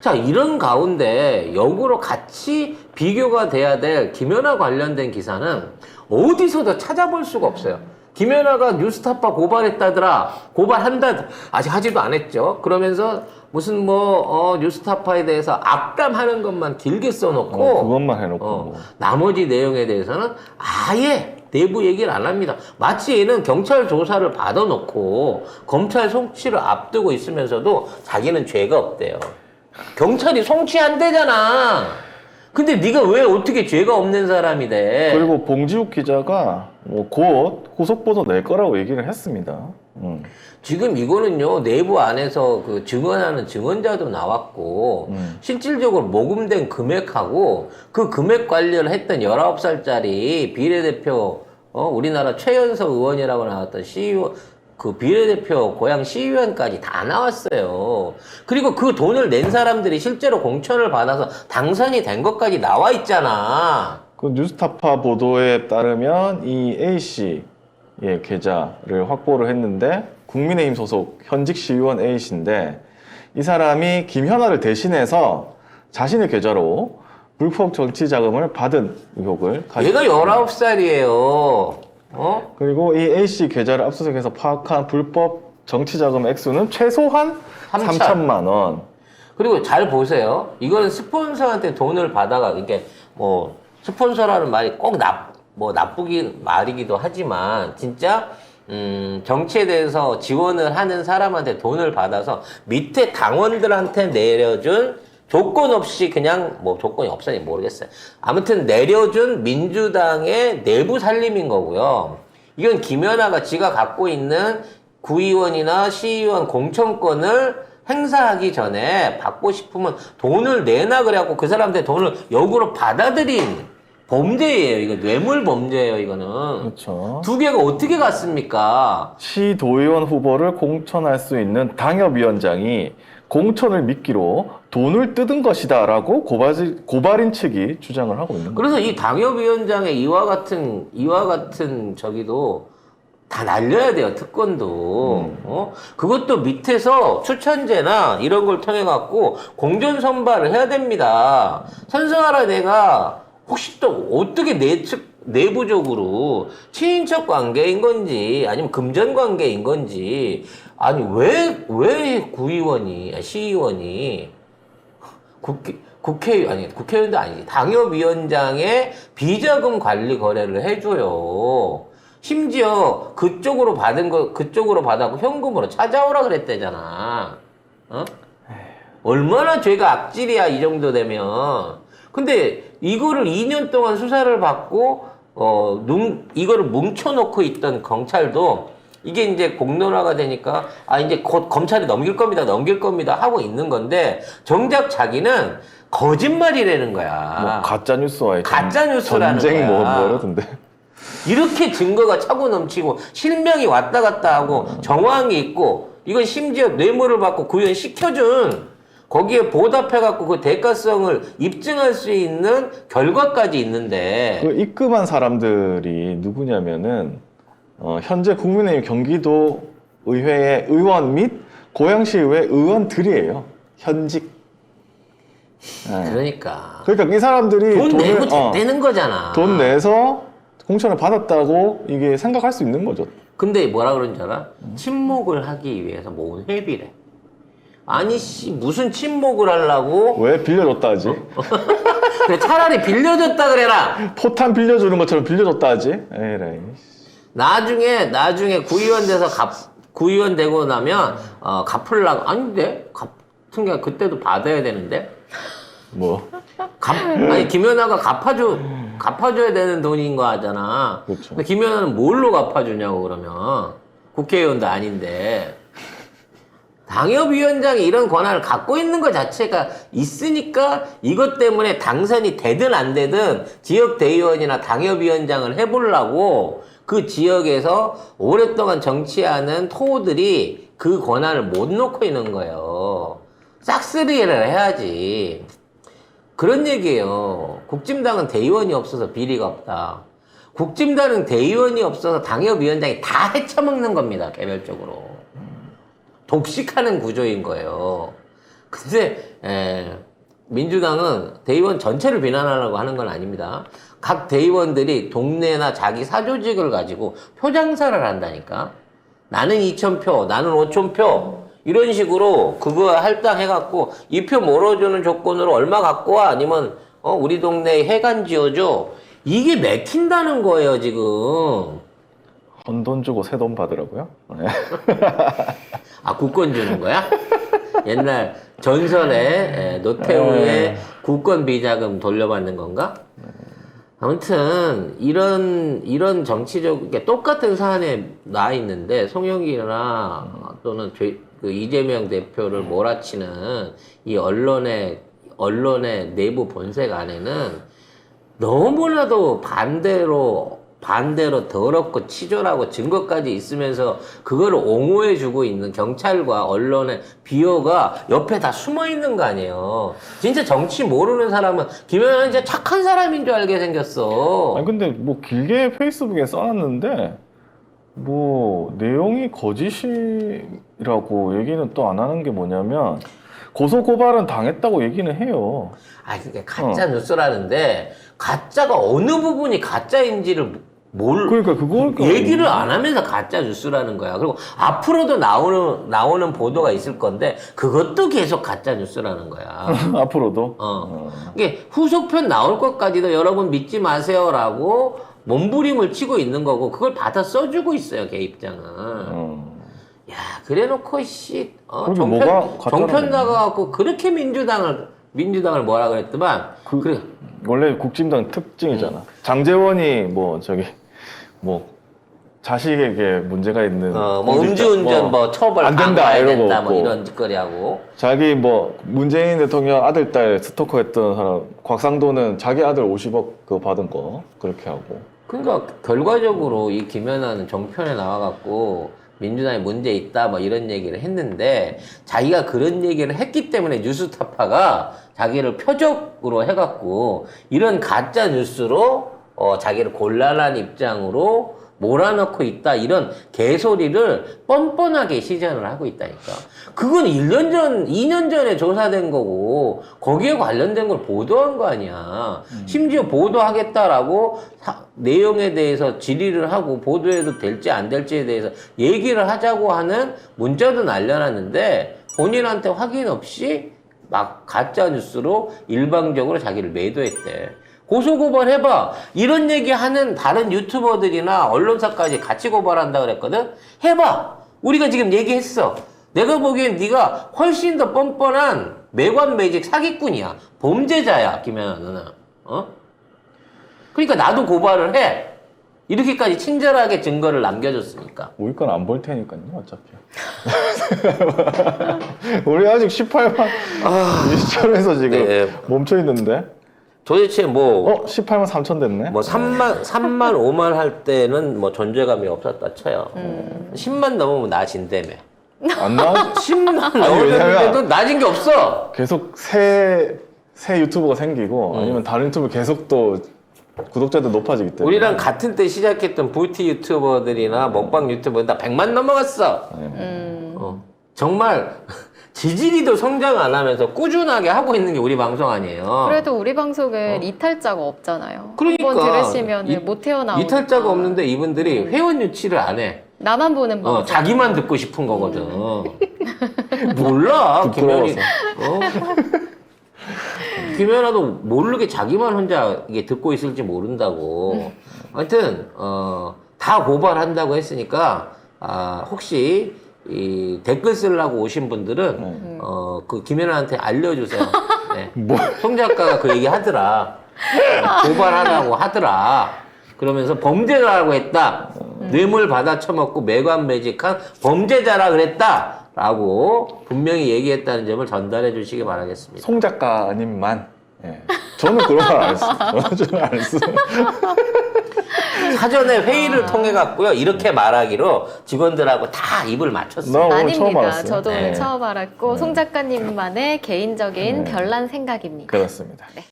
자, 이런 가운데 역으로 같이 비교가 돼야 될 김연아 관련된 기사는 어디서도 찾아볼 수가 없어요. 김연아가 뉴스타파 고발했다더라. 고발한다. 아직 하지도 않았죠. 그러면서 무슨 뉴스타파에 대해서 악담하는 것만 길게 써놓고 그것만 해놓고 뭐. 나머지 내용에 대해서는 아예 내부 얘기를 안 합니다. 마치 얘는 경찰 조사를 받아놓고 검찰 송치를 앞두고 있으면서도 자기는 죄가 없대요. 경찰이 송치한대잖아. 근데 네가 왜 어떻게 죄가 없는 사람이 돼? 그리고 봉지욱 기자가 뭐 곧 후속보도 낼 거라고 얘기를 했습니다. 지금 이거는요, 내부 안에서 그 증언하는 증언자도 나왔고, 실질적으로 모금된 금액하고 그 금액 관리를 했던 19살짜리 비례대표, 우리나라 최연석 의원이라고 나왔던 CEO, 그 비례대표 고향 시의원까지 다 나왔어요. 그리고 그 돈을 낸 사람들이 실제로 공천을 받아서 당선이 된 것까지 나와 있잖아. 그 뉴스타파 보도에 따르면 이 A씨의 계좌를 확보를 했는데 국민의힘 소속 현직 시의원 A씨인데 이 사람이 김현아를 대신해서 자신의 계좌로 불법 정치 자금을 받은 의혹을 얘가 19살이에요. 그리고 이 A씨 계좌를 압수수색해서 파악한 불법 정치 자금 액수는 최소한 3천만 원. 그리고 잘 보세요. 이거는 스폰서한테 돈을 받아가, 이게 스폰서라는 말이 꼭 나쁘긴 말이기도 하지만, 진짜, 정치에 대해서 지원을 하는 사람한테 돈을 받아서 밑에 당원들한테 내려준 조건 없이 그냥, 조건이 없으니 모르겠어요. 아무튼 내려준 민주당의 내부 살림인 거고요. 이건 김연아가 지가 갖고 있는 구의원이나 시의원 공천권을 행사하기 전에 받고 싶으면 돈을 내놔 그래갖고 그 사람한테 돈을 역으로 받아들인 범죄예요. 이거 뇌물 범죄예요, 이거는. 그렇죠. 두 개가 어떻게 같습니까? 시도의원 후보를 공천할 수 있는 당협위원장이 공천을 미끼로 돈을 뜯은 것이다 라고 고발인 측이 주장을 하고 있는 거예요. 그래서 이 당협위원장의 이와 같은 저기도 다 날려야 돼요, 특권도. 그것도 밑에서 추천제나 이런 걸 통해 갖고 공정 선발을 해야 됩니다. 선승하라 내가 혹시 또 어떻게 내부적으로 친인척 관계인 건지 아니면 금전 관계인 건지, 아니 왜 시의원이 국회의원도 아니지, 당협위원장의 비자금 관리 거래를 해줘요. 심지어 그쪽으로 받았고 현금으로 찾아오라 그랬대잖아. 얼마나 죄가 악질이야, 이 정도 되면. 근데 이거를 2년 동안 수사를 받고 이거를 뭉쳐놓고 있던 경찰도 이게 이제 공론화가 되니까 이제 곧 검찰이 넘길 겁니다 하고 있는 건데, 정작 자기는 거짓말이라는 거야. 가짜 뉴스와의 가짜뉴스라는 전쟁 거야. 이러던데. 이렇게 증거가 차고 넘치고 실명이 왔다 갔다 하고 정황이 있고, 이건 심지어 뇌물을 받고 구현시켜준, 거기에 보답해갖고 그 대가성을 입증할 수 있는 결과까지 있는데, 그 입금한 사람들이 누구냐면은 현재 국민의힘 경기도 의회의 의원 및 고양시의회 의원들이에요. 현직. 그러니까 이 사람들이 돈 내고 됐다는 거잖아. 돈 내서 공천을 받았다고 이게 생각할 수 있는 거죠. 근데 뭐라 그러는 줄 알아? 침묵을 하기 위해서 모은 회비래. 아니 무슨 침묵을 하려고? 왜 빌려줬다 하지? 그래, 차라리 빌려줬다 그래라. 포탄 빌려주는 것처럼 빌려줬다 하지? 에라이. 나중에 구의원 돼서 구의원 되고 나면 갚으려고. 아닌데 같은 게 그때도 받아야 되는데. 뭐? 아니 김연아가 갚아줘야 되는 돈인 거 하잖아. 그렇죠. 근데 김연아는 뭘로 갚아주냐고. 그러면 국회의원도 아닌데. 당협위원장이 이런 권한을 갖고 있는 것 자체가 있으니까 이것 때문에 당선이 되든 안 되든 지역 대의원이나 당협위원장을 해보려고 그 지역에서 오랫동안 정치하는 토호들이 그 권한을 못 놓고 있는 거예요. 싹쓸이를 해야지. 그런 얘기예요. 국진당은 대의원이 없어서 비리가 없다. 국진당은 대의원이 없어서 당협위원장이 다 헤쳐먹는 겁니다, 개별적으로. 독식하는 구조인 거예요. 근데 민주당은 대의원 전체를 비난하려고 하는 건 아닙니다. 각 대의원들이 동네나 자기 사조직을 가지고 표 장사를 한다니까. 나는 2,000표, 나는 5,000표 이런 식으로 그거 할당해갖고 이 표 몰아주는 조건으로 얼마 갖고 와 아니면 우리 동네에 해관 지어줘. 이게 맥힌다는 거예요 지금. 헌돈 주고 새 돈 받으라고요? 네. 아 국권 주는 거야? 옛날 전설의 노태우의 국권 비자금 돌려받는 건가? 아무튼 이런 정치적 그러니까 똑같은 사안에 나 있는데 송영길이나 또는 그 이재명 대표를 몰아치는 이 언론의 내부 본색 안에는 너무나도 반대로 더럽고 치졸하고 증거까지 있으면서 그거를 옹호해주고 있는 경찰과 언론의 비호가 옆에 다 숨어 있는 거 아니에요. 진짜 정치 모르는 사람은 김연아는 진짜 착한 사람인 줄 알게 생겼어. 아니 근데 뭐 길게 페이스북에 써놨는데 뭐 내용이 거짓이라고 얘기는 또 안 하는 게 뭐냐면 고소 고발은 당했다고 얘기는 해요. 아, 그게 가짜 뉴스라는데 가짜가 어느 부분이 가짜인지를 그러니까 그걸 얘기를 안 하면서 가짜 뉴스라는 거야. 그리고 앞으로도 나오는 보도가 있을 건데 그것도 계속 가짜 뉴스라는 거야. 앞으로도. 이게 후속편 나올 것까지도 여러분 믿지 마세요라고 몸부림을 치고 있는 거고 그걸 받아 써주고 있어요, 걔 입장은. 야, 그래놓고 정편 나가갖고 그렇게 민주당을 뭐라 그랬더만. 그래. 원래 국진당 특징이잖아. 장제원이 자식에게 문제가 있는 음주운전 처벌 안 된다 이러고 뭐 이런 짓거리 하고. 자기 문재인 대통령 아들 딸 스토커했던 사람 곽상도는 자기 아들 50억 그거 받은 거 그렇게 하고. 그러니까 결과적으로 이 김연아는 정편에 나와갖고 민주당에 문제 있다 뭐 이런 얘기를 했는데 자기가 그런 얘기를 했기 때문에 뉴스타파가 자기를 표적으로 해갖고 이런 가짜 뉴스로 자기를 곤란한 입장으로 몰아넣고 있다 이런 개소리를 뻔뻔하게 시전을 하고 있다니까. 그건 1년 전, 2년 전에 조사된 거고 거기에 관련된 걸 보도한 거 아니야. 심지어 보도하겠다라고 내용에 대해서 질의를 하고 보도해도 될지 안 될지에 대해서 얘기를 하자고 하는 문자도 날려놨는데 본인한테 확인 없이 막 가짜 뉴스로 일방적으로 자기를 매도했대. 고소고발 해봐. 이런 얘기 하는 다른 유튜버들이나 언론사까지 같이 고발한다 그랬거든? 해봐. 우리가 지금 얘기했어. 내가 보기엔 네가 훨씬 더 뻔뻔한 매관매직 사기꾼이야. 범죄자야, 김연아 너는. 그러니까 나도 고발을 해. 이렇게까지 친절하게 증거를 남겨줬으니까. 우리 건 안 볼 테니까요, 어차피. 우리 아직 18만 2천에서 지금 멈춰있는데. 도대체 18만 3천 됐네? 3만 5만 할 때는 존재감이 없었다 쳐요. 10만 넘으면 나아진다며. 안 나와? 10만 넘었는데도 나아진 게 없어! 계속 새 유튜버가 생기고 아니면 다른 유튜버 계속 또 구독자도 높아지기 때문에. 우리랑 같은 때 시작했던 뷰티 유튜버들이나 먹방 유튜버들 다 100만 넘어갔어. 정말 지지리도 성장 안 하면서 꾸준하게 하고 있는 게 우리 방송 아니에요. 그래도 우리 방송은 이탈자가 없잖아요. 그러니까 한번 들으시면 못 태어나오니까. 이탈자가 없는데 이분들이 회원 유치를 안 해. 나만 보는 방송. 자기만 듣고 싶은 거거든. 몰라. 김연이. 김연아도 모르게 자기만 혼자 이게 듣고 있을지 모른다고. 하여튼 다 고발한다고 했으니까 혹시 이 댓글 쓰려고 오신 분들은 그 김연아한테 알려주세요. 네. 송 작가가 그 얘기 하더라. 고발하라고 하더라. 그러면서 범죄자라고 했다. 뇌물 받아 처먹고 매관매직한 범죄자라 그랬다. 라고 분명히 얘기했다는 점을 전달해 주시기 바라겠습니다. 송 작가님만. 예. 저는 그런 말 안 했어요. 저는 안 했어요. 사전에 회의를 통해 갖고요. 이렇게 말하기로 직원들하고 다 입을 맞췄어요. 나 오늘 처음 아닙니다. 알았어요. 저도 오늘 네. 처음 알았고 송 작가님만의 개인적인 별난 생각입니다. 그렇습니다. 네.